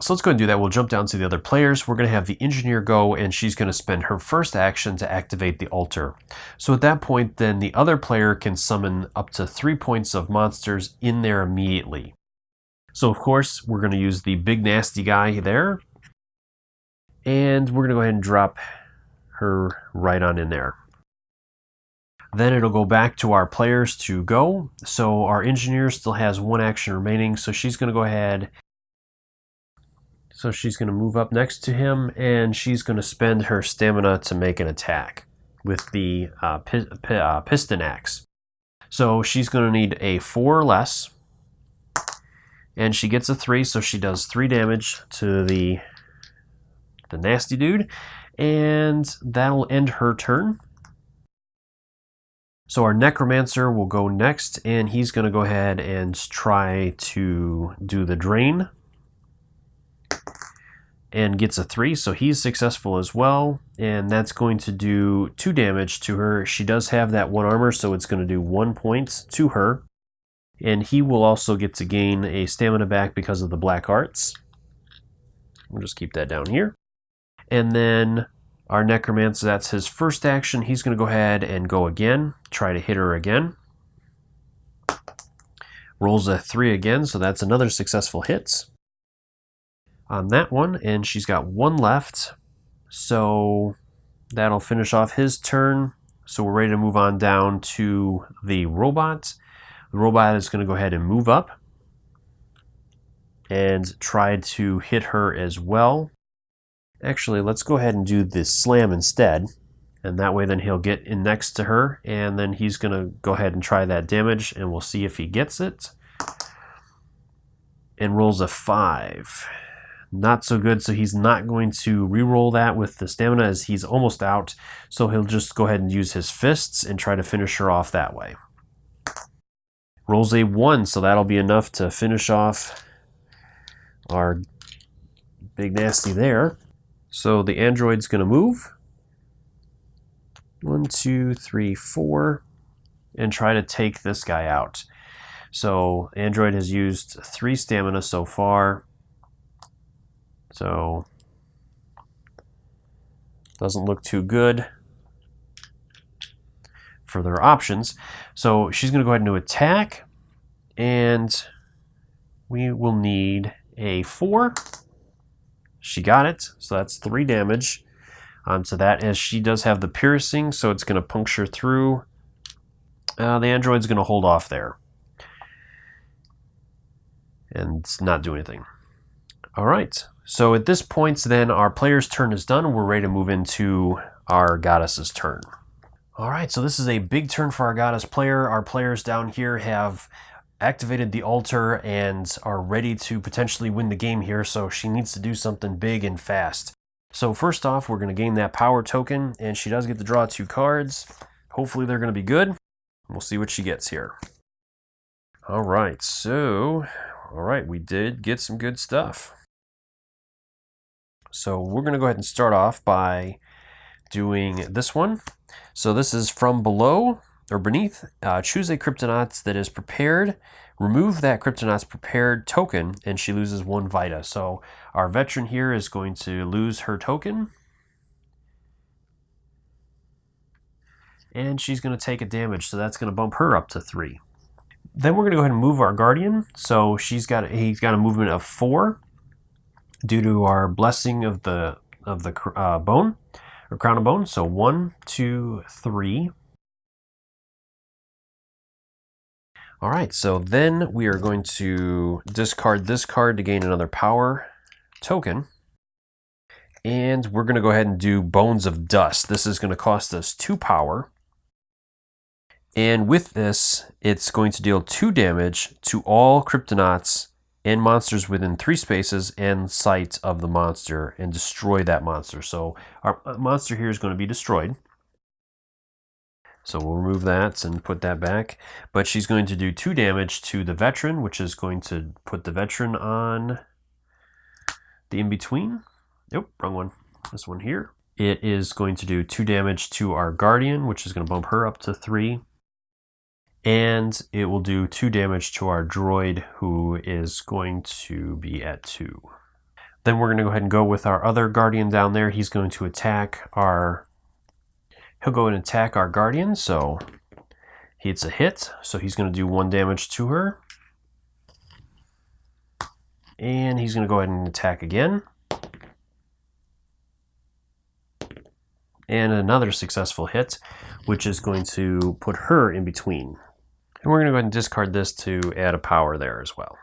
Speaker 1: So let's go ahead and do that. We'll jump down to the other players. We're going to have the engineer go, and she's going to spend her first action to activate the altar. So at that point, then the other player can summon up to 3 points of monsters in there immediately. So of course, we're going to use the big nasty guy there, and we're going to go ahead and drop her right on in there. Then it'll go back to our players to go. So our engineer still has 1 action remaining, so she's going to go ahead. So she's going to move up next to him, and she's going to spend her stamina to make an attack with the piston axe. So she's going to need a 4 or less, and she gets a 3, so she does 3 damage to the nasty dude, and that'll end her turn. So our Necromancer will go next, and he's going to go ahead and try to do the drain. and gets a 3, so he's successful as well, and that's going to do 2 damage to her. She does have that 1 armor, so it's going to do 1 point to her, and he will also get to gain a stamina back because of the black arts. We'll just keep that down here. And then our Necromancer, that's his first action. He's going to go ahead and go again, try to hit her again. Rolls a 3 again, so that's another successful hit on that one, and she's got 1 left, so that'll finish off his turn. So we're ready to move on down to the robot. The robot is going to go ahead and move up and try to hit her as well. Actually, let's go ahead and do the slam instead, and that way then he'll get in next to her, and then he's going to go ahead and try that damage, and we'll see if he gets it. And rolls a 5. Not so good, so he's not going to re-roll that with the stamina as he's almost out, so he'll just go ahead and use his fists and try to finish her off that way. Rolls a 1, so that'll be enough to finish off our big nasty there. So the android's going to move 1, 2, 3, 4 and try to take this guy out. So android has used 3 stamina so far. So, doesn't look too good for their options. So she's going to go ahead and do attack, and we will need a 4. She got it, so that's 3 damage onto that, as she does have the piercing, so it's going to puncture through. The android's going to hold off there and not do anything. All right. So at this point, then, our player's turn is done. We're ready to move into our goddess's turn. All right, so this is a big turn for our goddess player. Our players down here have activated the altar and are ready to potentially win the game here, so she needs to do something big and fast. So first off, we're going to gain that power token, and she does get to draw 2 cards. Hopefully they're going to be good. We'll see what she gets here. All right, we did get some good stuff. So we're going to go ahead and start off by doing this one. So this is from below or beneath. Choose a Kryptonaut that is prepared. Remove that Kryptonaut's prepared token, and she loses 1 Vita. So our veteran here is going to lose her token, and she's going to take a damage. So that's going to bump her up to 3. Then we're going to go ahead and move our guardian. So he's got a movement of 4. Due to our blessing of the bone, or crown of bone. So 1, 2, 3. All right, so then we are going to discard this card to gain another power token. And we're going to go ahead and do Bones of Dust. This is going to cost us 2 power. And with this, it's going to deal 2 damage to all Kryptonauts and monsters within 3 spaces and sight of the monster, and destroy that monster. So our monster here is going to be destroyed. So we'll remove that and put that back. But she's going to do 2 damage to the veteran, which is going to put the veteran on the in-between. Nope, wrong one. This one here. It is going to do 2 damage to our guardian, which is going to bump her up to 3. And it will do 2 damage to our droid, who is going to be at 2. Then we're going to go ahead and go with our other guardian down there. He's going to attack he'll go and attack our guardian, so it's a hit. So he's going to do 1 damage to her. And he's going to go ahead and attack again. And another successful hit, which is going to put her in between. And we're going to go ahead and discard this to add a power there as well.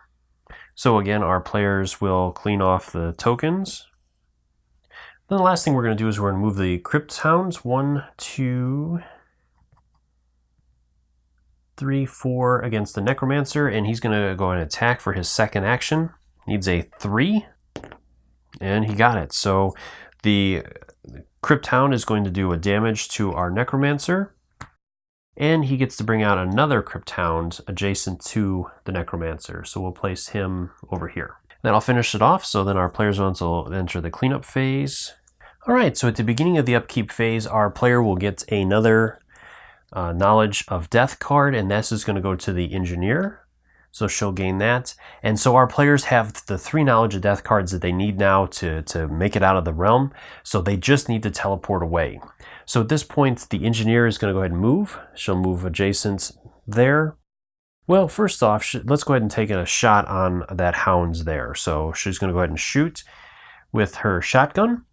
Speaker 1: So again, our players will clean off the tokens. Then the last thing we're going to do is we're going to move the Crypt Hounds 1, 2, 3, 4 against the Necromancer, and he's going to go and attack for his second action. Needs a 3, and he got it. So the Crypt Hound is going to do a damage to our Necromancer, and he gets to bring out another Crypt Hound adjacent to the Necromancer. So we'll place him over here. That'll finish it off, so then our players will enter the cleanup phase. Alright, so at the beginning of the upkeep phase, our player will get another Knowledge of Death card, and this is going to go to the engineer. So she'll gain that. And so our players have the 3 Knowledge of Death cards that they need now to make it out of the realm. So they just need to teleport away. So at this point, the engineer is going to go ahead and move. She'll move adjacent there. Well, first off, let's go ahead and take a shot on that hound's there. So she's going to go ahead and shoot with her shotgun.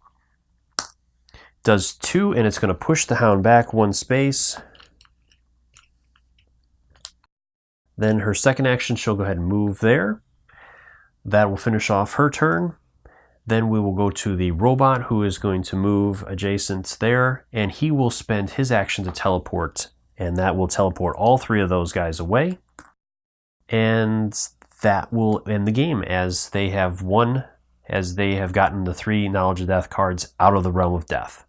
Speaker 1: Does 2, and it's going to push the hound back 1 space. Then her second action, she'll go ahead and move there. That will finish off her turn. Then we will go to the robot, who is going to move adjacent there, and he will spend his action to teleport, and that will teleport all 3 of those guys away. And that will end the game, as they have won, as they have gotten the 3 Knowledge of Death cards out of the realm of death.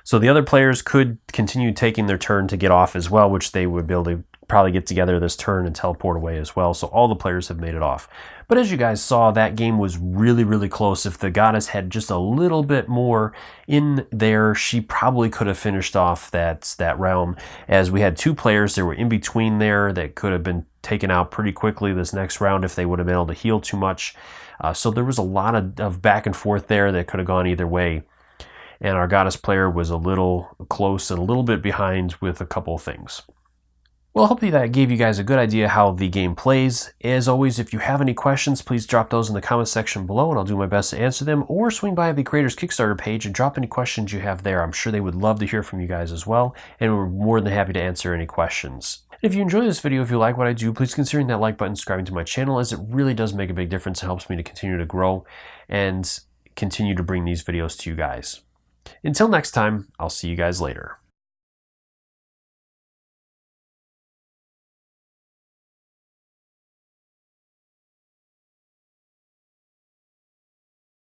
Speaker 1: So the other players could continue taking their turn to get off as well, which they would be able to probably get together this turn and teleport away as well. So all the players have made it off. But as you guys saw, that game was really, really close. If the goddess had just a little bit more in there, she probably could have finished off that realm. As we had 2 players that were in between there that could have been taken out pretty quickly this next round if they would have been able to heal too much. So there was a lot of back and forth there that could have gone either way. And our goddess player was a little close and a little bit behind with a couple of things. Well, hopefully that gave you guys a good idea how the game plays. As always, if you have any questions, please drop those in the comment section below and I'll do my best to answer them, or swing by the creator's Kickstarter page and drop any questions you have there. I'm sure they would love to hear from you guys as well, and we're more than happy to answer any questions. If you enjoy this video, if you like what I do, please consider that like button, subscribing to my channel, as it really does make a big difference. It helps me to continue to grow and continue to bring these videos to you guys. Until next time, I'll see you guys later.